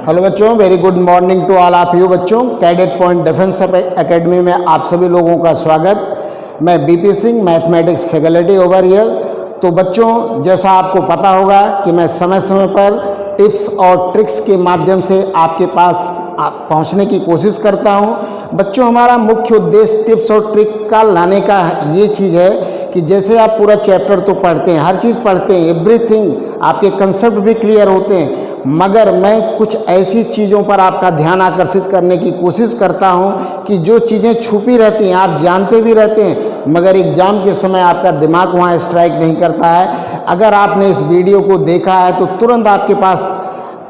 Hello बच्चों, very good morning to all of you बच्चों। Cadet Point Defence Academy में आप सभी लोगों का स्वागत। मैं BP Singh, mathematics faculty over here. तो बच्चों, जैसा आपको पता होगा कि मैं समय समय पर टिप्स और ट्रिक्स के माध्यम से आपके पास पहुंचने की कोशिश करता हूं। बच्चों, हमारा मुख्य उद्देश्य टिप्स और ट्रिक का लाने का ये चीज़ है कि जैसे आप पूरा चैप्टर तो पढ़ते हैं, हर चीज़ पढ़ते हैं, एवरीथिंग आपके कंसेप्ट भी क्लियर होते हैं, मगर मैं कुछ ऐसी चीज़ों पर आपका ध्यान आकर्षित करने की कोशिश करता हूं कि जो चीज़ें छुपी रहती हैं, आप जानते भी रहते हैं, मगर एग्ज़ाम के समय आपका दिमाग वहां स्ट्राइक नहीं करता है। अगर आपने इस वीडियो को देखा है तो तुरंत आपके पास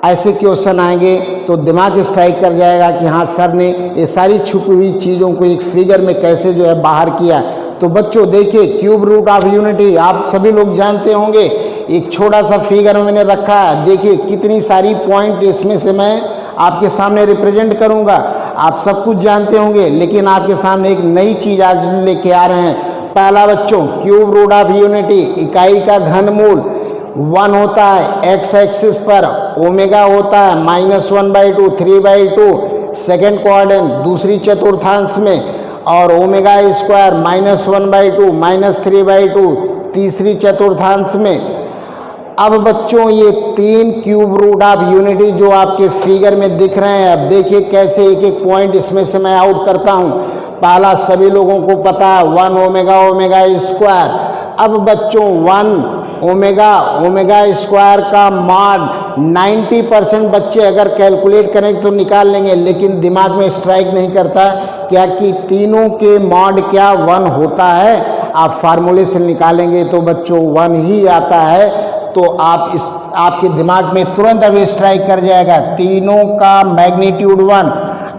ऐसे क्वेश्चन आएंगे तो दिमाग स्ट्राइक कर जाएगा कि हाँ, सर ने ये सारी छुपी हुई चीज़ों को एक फिगर में कैसे जो है बाहर किया। तो बच्चों देखिए, क्यूब रूट ऑफ यूनिटी आप सभी लोग जानते होंगे। एक छोटा सा फिगर मैंने रखा है, देखिए कितनी सारी पॉइंट इसमें से मैं आपके सामने रिप्रेजेंट करूंगा। आप सब कुछ जानते होंगे, लेकिन आपके सामने एक नई चीज़ आज लेके आ रहे हैं। पहला बच्चों, क्यूब रूट ऑफ यूनिटी, इकाई का घनमूल 1 होता है एक्स एक्सिस पर, ओमेगा होता है -1/2 3/2 सेकेंड क्वाड्रेंट दूसरी चतुर्थांश में, और ओमेगा स्क्वायर -1/2 -3/2 तीसरी चतुर्थांश में। अब बच्चों, ये 3 क्यूब रूट ऑफ यूनिटी जो आपके फिगर में दिख रहे हैं, अब देखिए कैसे एक एक पॉइंट इसमें से मैं आउट करता हूँ। पहला सभी लोगों को पता है 1 ओमेगा स्क्वायर। अब बच्चों 1 ओमेगा स्क्वायर का मॉड 90% बच्चे अगर कैलकुलेट करें तो निकाल लेंगे, लेकिन दिमाग में स्ट्राइक नहीं करता क्या कि तीनों के मॉड क्या 1 होता है। आप फार्मूले से निकालेंगे तो बच्चों 1 ही आता है। तो आपके दिमाग में तुरंत अभी स्ट्राइक कर जाएगा, तीनों का मैग्नीट्यूड 1।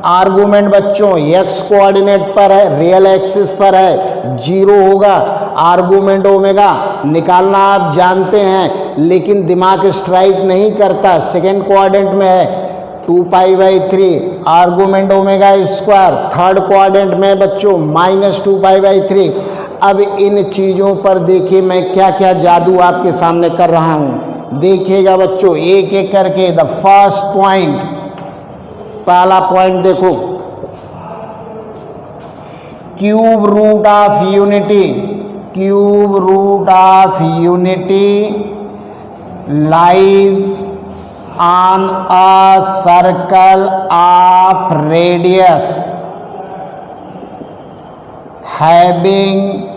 आर्गूमेंट बच्चों एक्स कोऑर्डिनेट पर है, रियल एक्सिस पर है, 0 होगा। आर्गूमेंट ओमेगा निकालना आप जानते हैं, लेकिन दिमाग स्ट्राइक नहीं करता, सेकेंड क्वाड्रेंट में है 2π/3। Argument omega square third quadrant में बच्चों -2π/3। अब इन चीज़ों पर देखिए मैं क्या क्या जादू आपके सामने कर रहा हूँ। देखिएगा बच्चों एक एक करके। द फर्स्ट पॉइंट, पहला पॉइंट देखो, cube root of unity, cube root of unity lies on a circle of radius having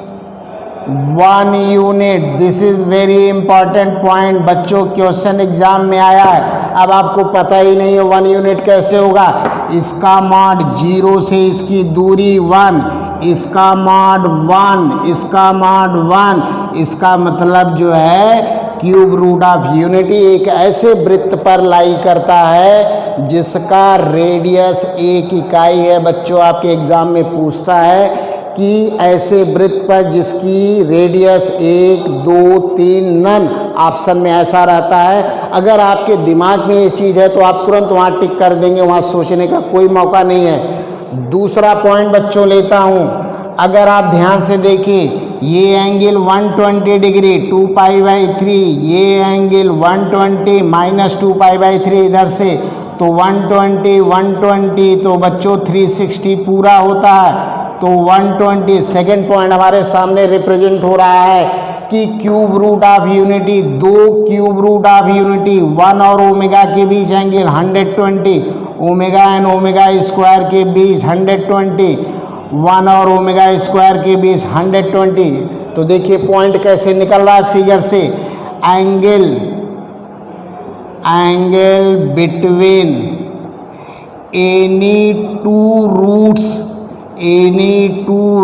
1 unit. This is very important point बच्चों, क्वेश्चन एग्जाम में आया है। अब आपको पता ही नहीं है 1 यूनिट कैसे होगा। इसका मॉड 0 से इसकी दूरी 1, इसका मॉड 1, इसका मॉड 1। इसका मतलब जो है क्यूब रूट ऑफ यूनिटी एक ऐसे वृत्त पर लाई करता है जिसका रेडियस 1 इकाई है। बच्चों आपके एग्जाम में पूछता है कि ऐसे वृत्त पर जिसकी रेडियस 1 2 3 नन ऑप्शन में ऐसा रहता है। अगर आपके दिमाग में ये चीज़ है तो आप तुरंत वहाँ टिक कर देंगे, वहाँ सोचने का कोई मौका नहीं है। दूसरा पॉइंट बच्चों लेता हूँ, अगर आप ध्यान से देखिए, ये एंगल 120 डिग्री 2π/3, ये एंगल 120 -2π/3 इधर से, तो 120 तो बच्चों 360 पूरा होता है। तो 120 सेकेंड पॉइंट हमारे सामने रिप्रेजेंट हो रहा है कि cube root of unity, 2 cube root of unity 1 और ओमेगा के बीच angle 120, omega and omega square के बीच 120, 1 और ओमेगा स्क्वायर के बीच 120। तो देखिए पॉइंट कैसे निकल रहा है फिगर से। Angle between any two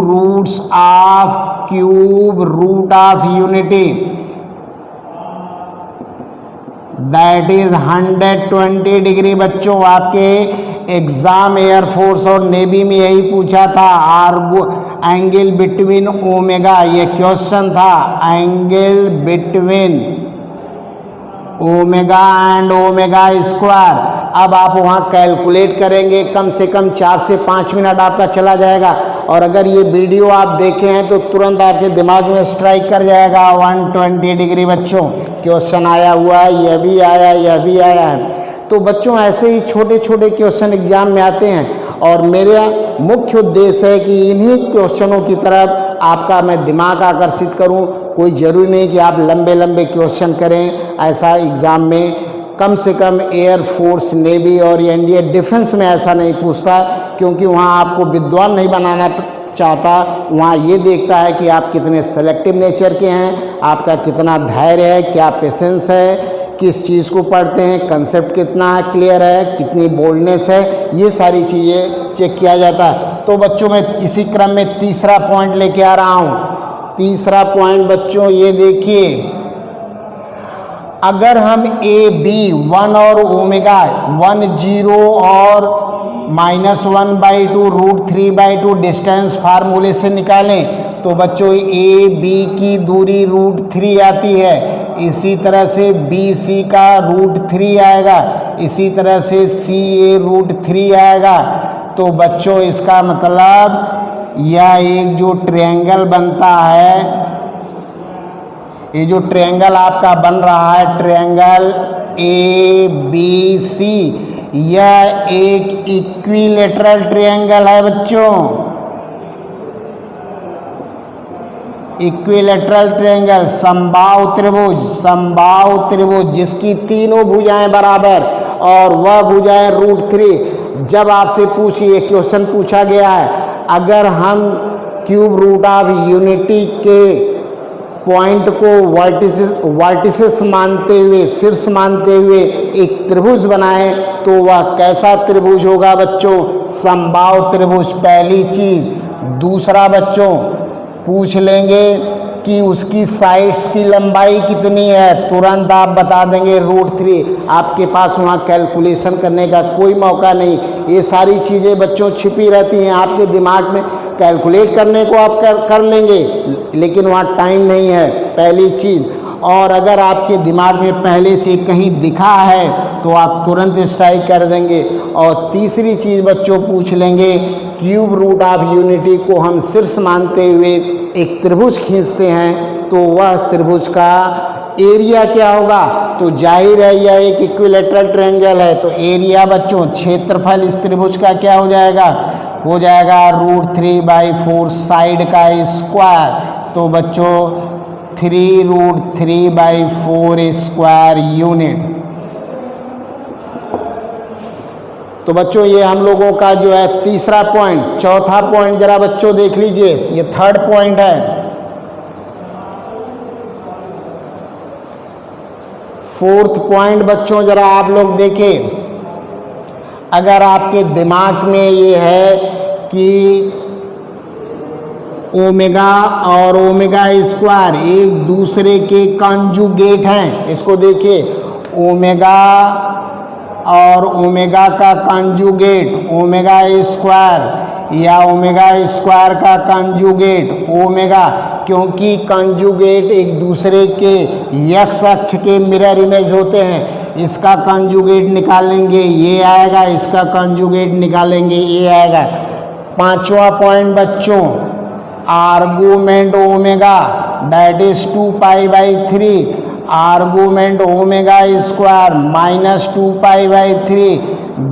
roots of cube root of unity that is 120 degree. बच्चों आपके एग्जाम एयरफोर्स और नेवी में यही पूछा था, एंगल बिटवीन ओमेगा, ये क्वेश्चन था, angle between omega and omega square. अब आप वहाँ कैलकुलेट करेंगे, कम से कम 4 से 5 मिनट आपका चला जाएगा। और अगर ये वीडियो आप देखे हैं तो तुरंत आपके दिमाग में स्ट्राइक कर जाएगा 120 डिग्री। बच्चों क्वेश्चन आया हुआ है, यह भी आया है। तो बच्चों ऐसे ही छोटे छोटे क्वेश्चन एग्जाम में आते हैं और मेरा मुख्य उद्देश्य है कि इन्हीं क्वेश्चनों की तरफ आपका मैं दिमाग आकर्षित करूं। कोई ज़रूरी नहीं कि आप लंबे लंबे क्वेश्चन करें, ऐसा एग्ज़ाम में कम से कम एयर फोर्स, नेवी और इंडियन डिफेंस में ऐसा नहीं पूछता, क्योंकि वहाँ आपको विद्वान नहीं बनाना चाहता। वहाँ ये देखता है कि आप कितने सेलेक्टिव नेचर के हैं, आपका कितना धैर्य है, क्या पेशेंस है, किस चीज़ को पढ़ते हैं, कंसेप्ट कितना क्लियर है, कितनी बोल्डनेस है, ये सारी चीज़ें चेक किया जाता है। तो बच्चों मैं इसी क्रम में तीसरा पॉइंट लेके आ रहा हूँ। तीसरा पॉइंट बच्चों ये देखिए, अगर हम ए बी 1 और ओमेगा 1 0 और -1/2 √3/2 डिस्टेंस फार्मूले से निकालें तो बच्चों ए बी की दूरी √3 आती है। इसी तरह से बी सी का √3 आएगा, इसी तरह से सी ए √3 आएगा। तो बच्चों इसका मतलब यह एक जो ट्रायंगल बनता है, ये जो ट्रायंगल आपका बन रहा है, ट्रायंगल ए बी सी, यह एक इक्विलेटरल ट्रायंगल है बच्चों। इक्विलेटरल ट्रायंगल, समबाहु त्रिभुज, समबाहु त्रिभुज जिसकी तीनों भुजाएं बराबर और वह भुजाएं √3। जब आपसे पूछिए क्वेश्चन पूछा गया है, अगर हम क्यूब रूट ऑफ यूनिटी के पॉइंट को वर्टिसेस मानते हुए, शीर्ष मानते हुए एक त्रिभुज बनाए तो वह कैसा त्रिभुज होगा बच्चों? समबाहु त्रिभुज, पहली चीज। दूसरा बच्चों पूछ लेंगे कि उसकी साइड्स की लंबाई कितनी है, तुरंत आप बता देंगे √3। आपके पास वहाँ कैलकुलेशन करने का कोई मौका नहीं। ये सारी चीज़ें बच्चों छिपी रहती हैं आपके दिमाग में, कैलकुलेट करने को आप कर लेंगे, लेकिन वहाँ टाइम नहीं है, पहली चीज़। और अगर आपके दिमाग में पहले से कहीं दिखा है तो आप तुरंत स्ट्राइक कर देंगे। और तीसरी चीज़ बच्चों पूछ लेंगे, क्यूब रूट ऑफ यूनिटी को हम शीर्ष मानते हुए एक त्रिभुज खींचते हैं तो वह त्रिभुज का एरिया क्या होगा? तो जाहिर है यह एक इक्विलेटरल ट्रायंगल है, तो एरिया बच्चों, क्षेत्रफल इस त्रिभुज का क्या हो जाएगा? हो जाएगा √3/4 साइड का स्क्वायर। तो बच्चों 3√3/4 स्क्वायर यूनिट। तो बच्चों ये हम लोगों का जो है तीसरा पॉइंट। चौथा पॉइंट जरा बच्चों देख लीजिए, ये थर्ड पॉइंट है। फोर्थ पॉइंट बच्चों जरा आप लोग देखें, अगर आपके दिमाग में ये है कि ओमेगा और ओमेगा स्क्वायर एक दूसरे के कॉन्जुगेट हैं, इसको देखिए, ओमेगा और ओमेगा का कॉन्जुगेट ओमेगा स्क्वायर या ओमेगा स्क्वायर का कॉन्जुगेट ओमेगा, क्योंकि कॉन्जुगेट एक दूसरे के एक्स अक्ष के मिरर इमेज होते हैं। इसका कॉन्जुगेट निकालेंगे ये आएगा, इसका कॉन्जुगेट निकालेंगे ये आएगा। पांचवा पॉइंट बच्चों, argument omega that is 2π/3, argument omega square -2π/3,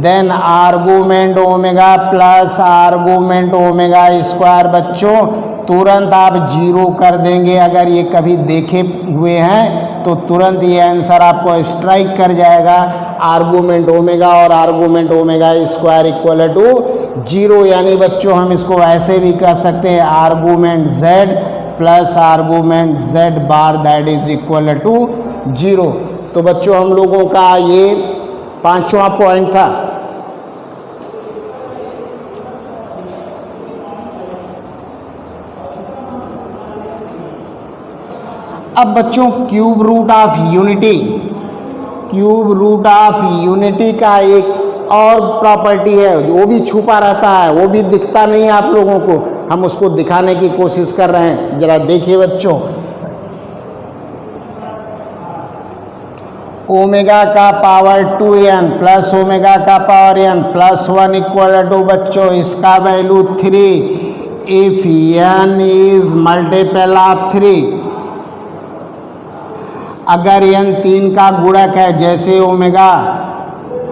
then argument omega plus argument omega square. बच्चों तुरंत आप जीरो कर देंगे, अगर ये कभी देखे हुए हैं तो तुरंत ये आंसर आपको स्ट्राइक कर जाएगा। आर्गुमेंट ओमेगा और argument omega square equal to 0, यानी बच्चों हम इसको ऐसे भी कह सकते हैं, argument z plus argument z bar that is equal to 0। तो बच्चों हम लोगों का ये पांचवा पॉइंट था। अब बच्चों cube root of unity, cube root of unity का एक और प्रॉपर्टी है, वो भी छुपा रहता है, वो भी दिखता नहीं है आप लोगों को, हम उसको दिखाने की कोशिश कर रहे हैं। जरा देखिए बच्चों, ओमेगा का पावर 2n प्लस ओमेगा का power n plus 1 equal to बच्चों इसका value 3 if n is multiple of 3। अगर n 3 का गुणक है, जैसे ओमेगा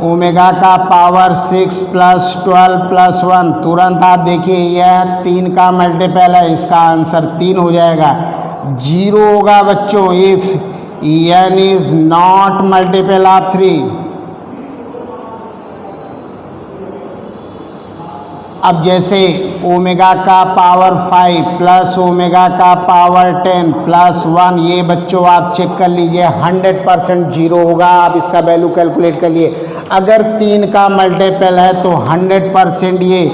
ओमेगा का पावर 6 प्लस 12 प्लस 1, तुरंत आप देखिए यह 3 का मल्टीपल है, इसका आंसर 3 हो जाएगा। 0 होगा बच्चों if n is not multiple of 3। अब जैसे ओमेगा का पावर 5 प्लस ओमेगा का पावर 10 प्लस 1, ये बच्चों आप चेक कर लीजिए 100% 0 होगा। आप इसका वैल्यू कैलकुलेट कर लिए। अगर 3 का मल्टीपल है तो 100% ये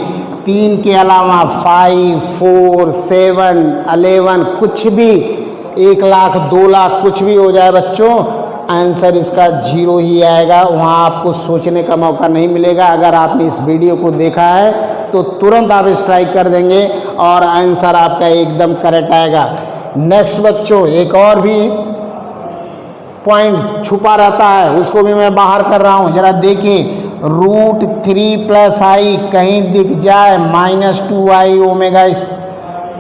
3 के अलावा 5, 4, 7, 11 कुछ भी 1 लाख 2 लाख कुछ भी हो जाए बच्चों, आंसर इसका 0 ही आएगा। वहाँ आपको सोचने का मौका नहीं मिलेगा। अगर आपने इस वीडियो को देखा है तो तुरंत आप स्ट्राइक कर देंगे और आंसर आपका एकदम करेक्ट आएगा। नेक्स्ट बच्चों, एक और भी पॉइंट छुपा रहता है, उसको भी मैं बाहर कर रहा हूँ। जरा देखिए, √3 प्लस आई कहीं दिख जाए -2i ओमेगा,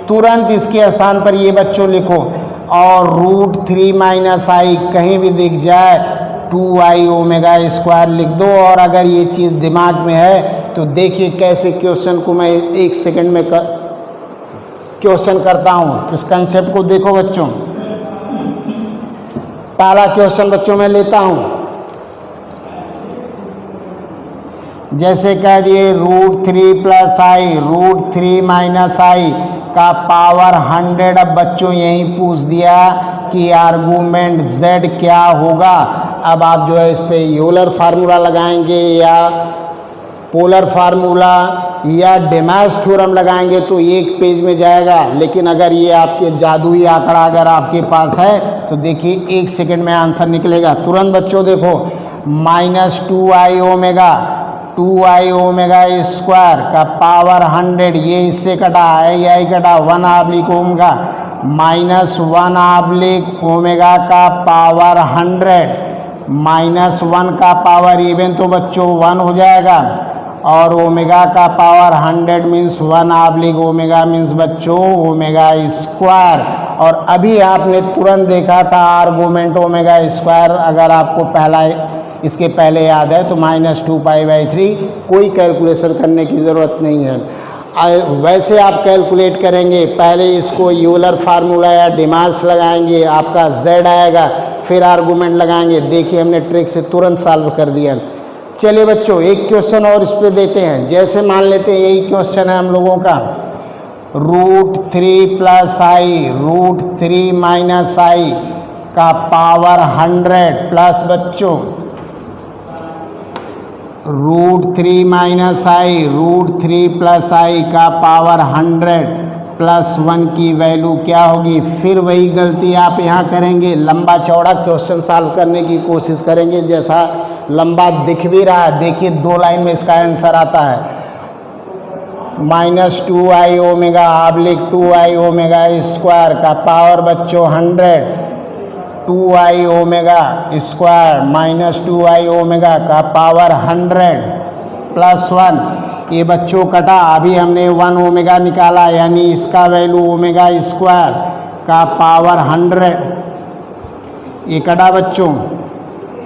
तुरंत इसके स्थान पर ये बच्चों लिखो। और √3 माइनस आई कहीं भी दिख जाए 2i ओमेगा स्क्वायर लिख दो। और अगर ये चीज़ दिमाग में है तो देखिए कैसे क्वेश्चन को मैं 1 सेकंड में क्वेश्चन करता हूँ। इस कंसेप्ट को देखो बच्चों। पहला क्वेश्चन बच्चों मैं लेता हूँ, जैसे कह दिए √3 प्लस आई √3 माइनस आई का पावर 100। अब बच्चों यही पूछ दिया कि आर्गूमेंट z क्या होगा। अब आप जो है इस पे यूलर फार्मूला लगाएंगे या पोलर फार्मूला या डेमास थ्योरम लगाएंगे तो एक पेज में जाएगा। लेकिन अगर ये आपके जादुई आंकड़ा अगर आपके पास है तो देखिए 1 सेकंड में आंसर निकलेगा तुरंत। बच्चों देखो, -2i omega 2i omega square का पावर 100, ये इससे कटा आई कटा 1 ओमेगा -1 ओमेगा का पावर 100 -1 का पावर इवन तो बच्चों 1 हो जाएगा। और ओमेगा का पावर 100 मीन्स 1 ओमेगा मीन्स बच्चों ओमेगा स्क्वायर। और अभी आपने तुरंत देखा था आर्गूमेंट ओमेगा स्क्वायर, अगर आपको पहला इसके पहले याद है तो -2π/3, कोई कैलकुलेशन करने की ज़रूरत नहीं है। वैसे आप कैलकुलेट करेंगे, पहले इसको यूलर फार्मूला या डिमांड्स लगाएंगे, आपका z आएगा, फिर आर्गूमेंट लगाएंगे। देखिए हमने ट्रिक से तुरंत सॉल्व कर दिया। चलिए बच्चों एक क्वेश्चन और इस पर देते हैं। जैसे मान लेते हैं यही क्वेश्चन है हम लोगों का, √3 प्लस आई √3 माइनस आई का पावर 100 प्लस बच्चों √3 माइनस आई √3 प्लस आई का पावर 100 प्लस 1 की वैल्यू क्या होगी। फिर वही गलती आप यहाँ करेंगे, लंबा चौड़ा क्वेश्चन सॉल्व करने की कोशिश करेंगे। जैसा लंबा दिख भी रहा है, देखिए 2 लाइन में इसका आंसर आता है। -2i omega 2i omega square का पावर बच्चों 100 2i omega square -2i omega का पावर 100 प्लस 1, ये बच्चों कटा। अभी हमने 1 ओमेगा निकाला, यानी इसका वैल्यू ओमेगा स्क्वायर का पावर 100, ये कटा बच्चों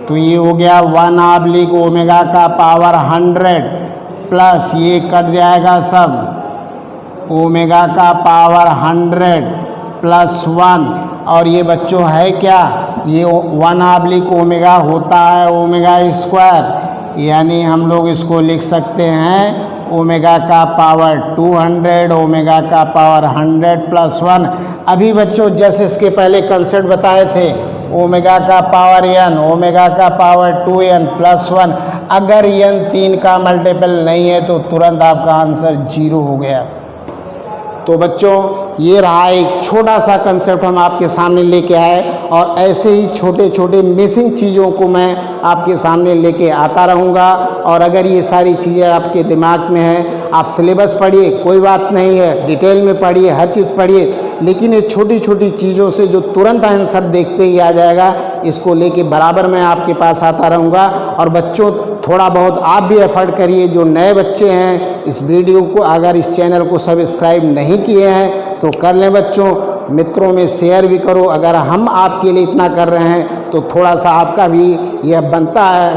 तो ये हो गया 1 ओमेगा का पावर 100 प्लस ये कट जाएगा सब ओमेगा का पावर 100 प्लस 1। और ये बच्चों है क्या, ये 1 ओमेगा होता है ओमेगा स्क्वायर, यानी हम लोग इसको लिख सकते हैं ओमेगा का पावर 200 ओमेगा का पावर 100 प्लस 1। अभी बच्चों जैसे इसके पहले कंसेप्ट बताए थे, ओमेगा का पावर n ओमेगा का पावर 2n प्लस 1, अगर n 3 का मल्टीपल नहीं है तो तुरंत आपका आंसर 0 हो गया। तो बच्चों ये रहा एक छोटा सा कंसेप्ट हम आपके सामने लेके आए, और ऐसे ही छोटे छोटे मिसिंग चीज़ों को मैं आपके सामने लेके आता रहूँगा। और अगर ये सारी चीज़ें आपके दिमाग में हैं, आप सिलेबस पढ़िए, कोई बात नहीं है, डिटेल में पढ़िए, हर चीज़ पढ़िए, लेकिन ये छोटी छोटी चीज़ों से जो तुरंत आंसर देखते ही आ जाएगा, इसको लेके बराबर मैं आपके पास आता रहूँगा। और बच्चों थोड़ा बहुत आप भी एफर्ट करिए, जो नए बच्चे हैं इस वीडियो को अगर इस चैनल को सब्सक्राइब नहीं किए हैं तो कर लें बच्चों, मित्रों में शेयर भी करो। अगर हम आपके लिए इतना कर रहे हैं तो थोड़ा सा आपका भी यह बनता है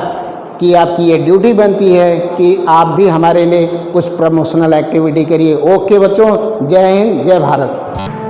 कि आपकी ये ड्यूटी बनती है कि आप भी हमारे लिए कुछ प्रमोशनल एक्टिविटी करिए। ओके बच्चों, जय हिंद, जय भारत।